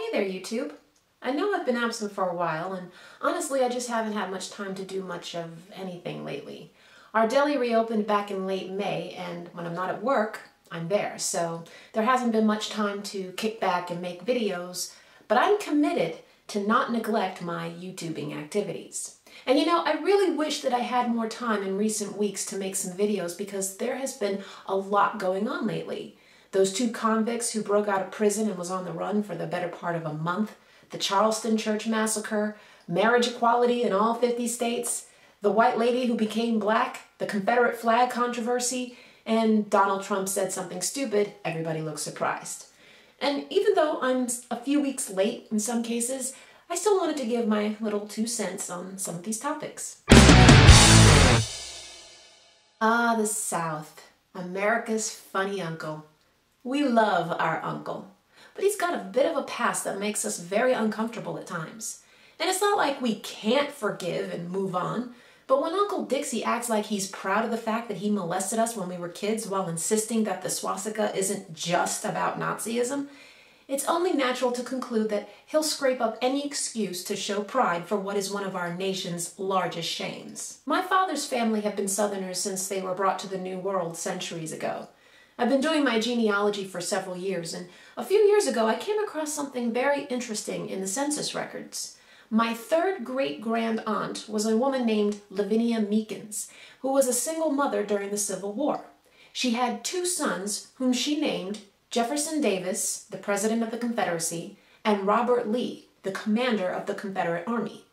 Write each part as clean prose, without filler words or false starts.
Hey there, YouTube. I know I've been absent for a while, and honestly, I just haven't had much time to do much of anything lately. Our deli reopened back in late May, and when I'm not at work, I'm there, so there hasn't been much time to kick back and make videos, but I'm committed to not neglect my YouTubing activities. And you know, I really wish that I had more time in recent weeks to make some videos because there has been a lot going on lately. Those two convicts who broke out of prison and was on the run for the better part of a month, the Charleston church massacre, marriage equality in all 50 states, the white lady who became black, the Confederate flag controversy, and Donald Trump said something stupid, everybody looks surprised. And even though I'm a few weeks late in some cases, I still wanted to give my little 2 cents on some of these topics. Ah, the South, America's funny uncle. We love our uncle, but he's got a bit of a past that makes us very uncomfortable at times. And it's not like we can't forgive and move on, but when Uncle Dixie acts like he's proud of the fact that he molested us when we were kids while insisting that the swastika isn't just about Nazism, it's only natural to conclude that he'll scrape up any excuse to show pride for what is one of our nation's largest shames. My father's family have been Southerners since they were brought to the New World centuries ago. I've been doing my genealogy for several years, and a few years ago I came across something very interesting in the census records. My third great-grand aunt was a woman named Lavinia Meekins, who was a single mother during the Civil War. She had 2 sons whom she named Jefferson Davis, the President of the Confederacy, and Robert Lee, the commander of the Confederate Army.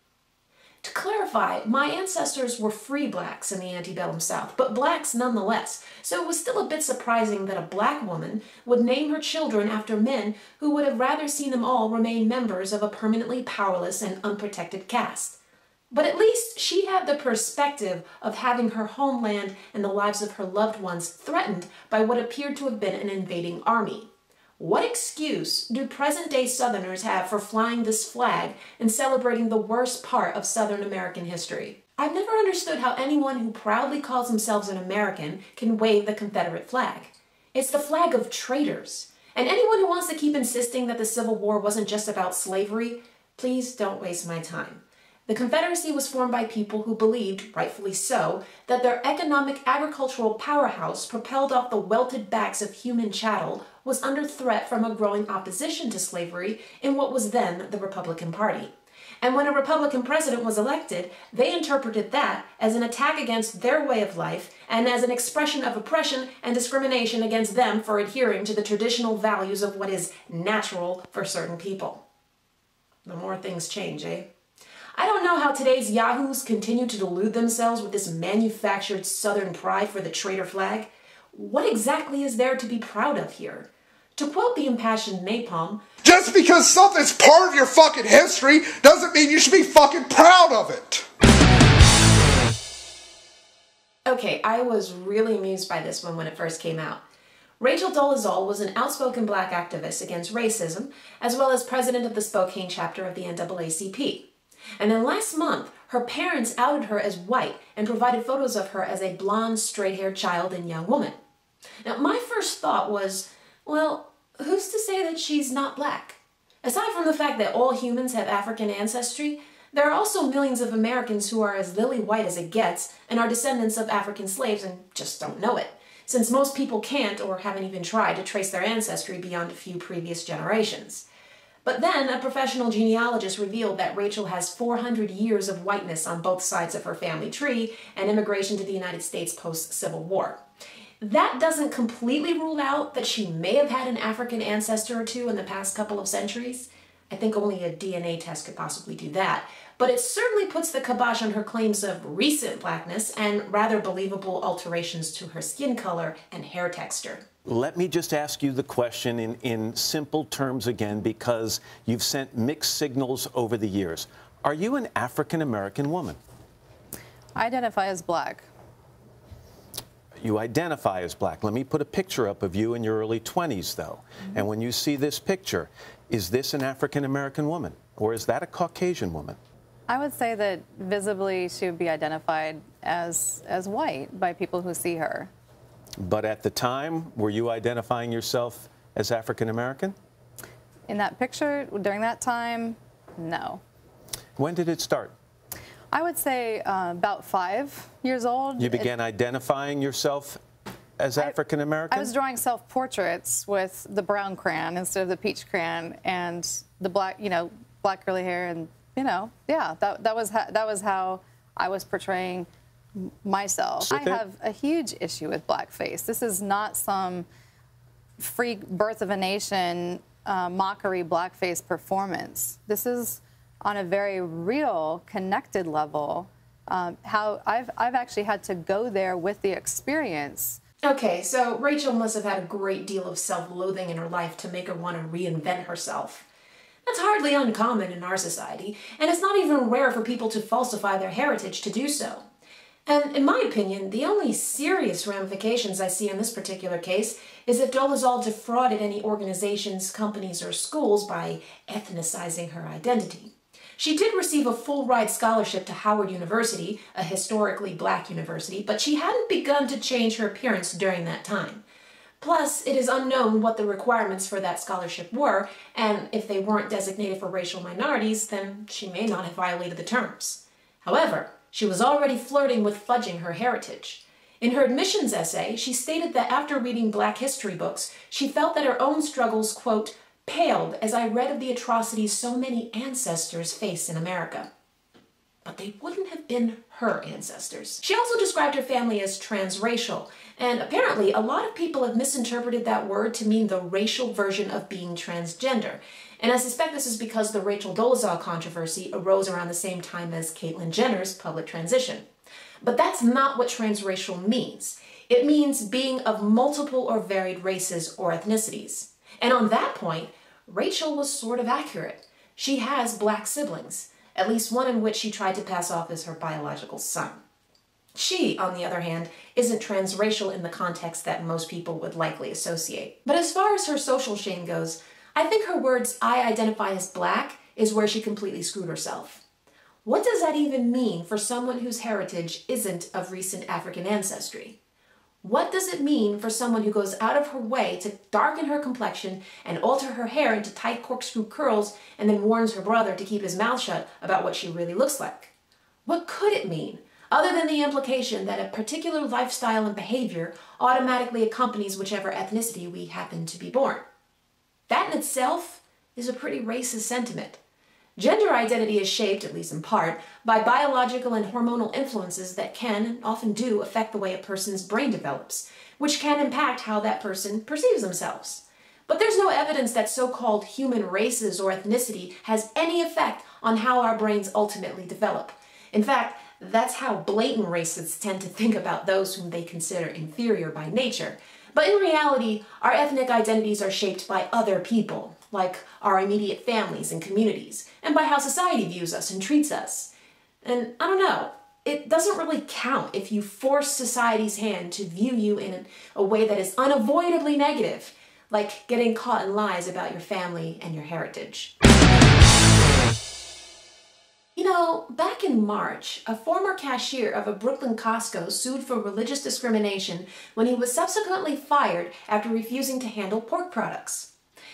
To clarify, my ancestors were free blacks in the antebellum South, but blacks nonetheless, so it was still a bit surprising that a black woman would name her children after men who would have rather seen them all remain members of a permanently powerless and unprotected caste. But at least she had the perspective of having her homeland and the lives of her loved ones threatened by what appeared to have been an invading army. What excuse do present-day Southerners have for flying this flag and celebrating the worst part of Southern American history? I've never understood how anyone who proudly calls themselves an American can wave the Confederate flag. It's the flag of traitors. And anyone who wants to keep insisting that the Civil War wasn't just about slavery, please don't waste my time. The Confederacy was formed by people who believed, rightfully so, that their economic agricultural powerhouse propelled off the welted backs of human chattel was under threat from a growing opposition to slavery in what was then the Republican Party. And when a Republican president was elected, they interpreted that as an attack against their way of life and as an expression of oppression and discrimination against them for adhering to the traditional values of what is natural for certain people. The more things change, eh? I don't know how today's yahoos continue to delude themselves with this manufactured Southern pride for the traitor flag. What exactly is there to be proud of here? To quote the impassioned Napalm, just because something's part of your fucking history doesn't mean you should be fucking proud of it. Okay, I was really amused by this one when it first came out. Rachel Dolezal was an outspoken black activist against racism, as well as president of the Spokane chapter of the NAACP. And then last month, her parents outed her as white and provided photos of her as a blonde, straight-haired child and young woman. Now, my first thought was, well, who's to say that she's not black? Aside from the fact that all humans have African ancestry, there are also millions of Americans who are as lily white as it gets and are descendants of African slaves and just don't know it, since most people can't or haven't even tried to trace their ancestry beyond a few previous generations. But then a professional genealogist revealed that Rachel has 400 years of whiteness on both sides of her family tree and immigration to the United States post-Civil War. That doesn't completely rule out that she may have had an African ancestor or two in the past couple of centuries. I think only a DNA test could possibly do that. But it certainly puts the kibosh on her claims of recent blackness and rather believable alterations to her skin color and hair texture. Let me just ask you the question in simple terms again, because you've sent mixed signals over the years. Are you an African-American woman? I identify as black. You identify as black. Let me put a picture up of you in your early 20s, though. And when you see this picture, is this an African-American woman, or is that a Caucasian woman? I would say that visibly she would be identified as white by people who see her. But at the time, were you identifying yourself as African American? in that picture during that time, no. When did it start? I would say about 5 years old. You began identifying yourself as African American? I was drawing self-portraits with the brown crayon instead of the peach crayon, and the black, black curly hair, and yeah, that was how I was portraying myself. I have a huge issue with blackface. This is not some free birth of a nation mockery blackface performance. This is on a very real, connected level. How I've actually had to go there with the experience. Okay, so Rachel must have had a great deal of self-loathing in her life to make her want to reinvent herself. That's hardly uncommon in our society, and it's not even rare for people to falsify their heritage to do so. And in my opinion, the only serious ramifications I see in this particular case is if Dolezal defrauded any organizations, companies, or schools by ethnicizing her identity. She did receive a full-ride scholarship to Howard University, a historically black university, but she hadn't begun to change her appearance during that time. Plus, it is unknown what the requirements for that scholarship were, and if they weren't designated for racial minorities, then she may not have violated the terms. However, she was already flirting with fudging her heritage. In her admissions essay, she stated that after reading Black history books, she felt that her own struggles, quote, paled as I read of the atrocities so many ancestors face in America. But they wouldn't have been her ancestors. She also described her family as transracial, and apparently a lot of people have misinterpreted that word to mean the racial version of being transgender. And I suspect this is because the Rachel Dolezal controversy arose around the same time as Caitlyn Jenner's public transition. But that's not what transracial means. It means being of multiple or varied races or ethnicities. And on that point, Rachel was sort of accurate. She has black siblings, at least one in which she tried to pass off as her biological son. She, on the other hand, isn't transracial in the context that most people would likely associate. But as far as her social shame goes, I think her words, "I identify as black," is where she completely screwed herself. What does that even mean for someone whose heritage isn't of recent African ancestry? What does it mean for someone who goes out of her way to darken her complexion and alter her hair into tight corkscrew curls and then warns her brother to keep his mouth shut about what she really looks like? What could it mean, other than the implication that a particular lifestyle and behavior automatically accompanies whichever ethnicity we happen to be born? That in itself is a pretty racist sentiment. Gender identity is shaped, at least in part, by biological and hormonal influences that can, and often do, affect the way a person's brain develops, which can impact how that person perceives themselves. But there's no evidence that so-called human races or ethnicity has any effect on how our brains ultimately develop. In fact, that's how blatant racists tend to think about those whom they consider inferior by nature. But in reality, our ethnic identities are shaped by other people, like our immediate families and communities, and by how society views us and treats us. And I don't know, it doesn't really count if you force society's hand to view you in a way that is unavoidably negative, like getting caught in lies about your family and your heritage. You know, back in March, a former cashier of a Brooklyn Costco sued for religious discrimination when he was subsequently fired after refusing to handle pork products.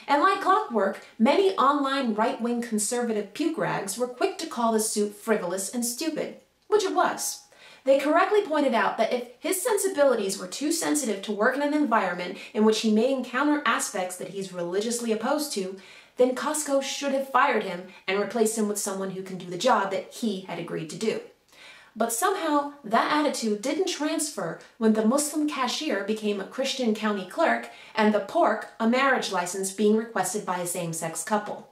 And like clockwork, many online right-wing conservative puke rags were quick to call the suit frivolous and stupid, which it was. They correctly pointed out that if his sensibilities were too sensitive to work in an environment in which he may encounter aspects that he's religiously opposed to, then Costco should have fired him and replaced him with someone who can do the job that he had agreed to do. But somehow, that attitude didn't transfer when the Muslim cashier became a Christian county clerk and the pork a marriage license being requested by a same-sex couple.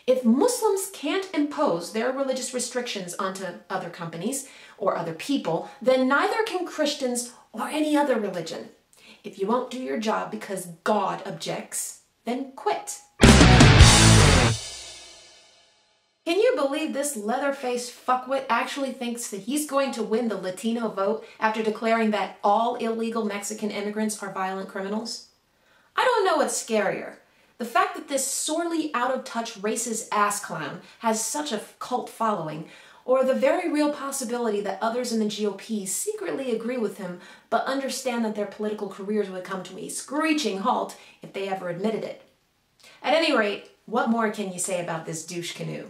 If Muslims can't impose their religious restrictions onto other companies or other people, then neither can Christians or any other religion. If you won't do your job because God objects, then quit. Can you believe this leather-faced fuckwit actually thinks that he's going to win the Latino vote after declaring that all illegal Mexican immigrants are violent criminals? I don't know what's scarier. The fact that this sorely out-of-touch racist ass clown has such a cult following, or the very real possibility that others in the GOP secretly agree with him but understand that their political careers would come to a screeching halt if they ever admitted it. At any rate, what more can you say about this douche canoe?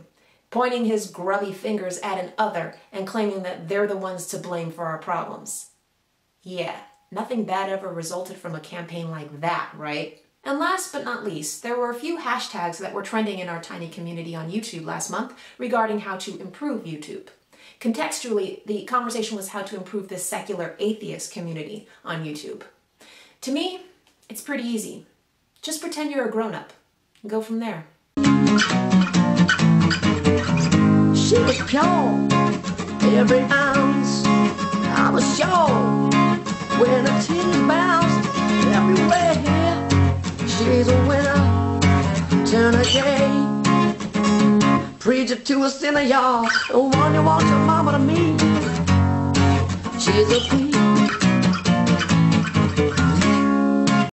Pointing his grubby fingers at an other and claiming that they're the ones to blame for our problems. Yeah, nothing bad ever resulted from a campaign like that, right? And last but not least, there were a few hashtags that were trending in our tiny community on YouTube last month regarding how to improve YouTube. Contextually, the conversation was how to improve the secular atheist community on YouTube. To me, it's pretty easy. Just pretend you're a grown-up and go from there. She was pure, every ounce. I was sure when her titties bounced everywhere. She's a winner, turn a gay. Preacher to a sinner, y'all. The one you want your mama to meet. She's a peach.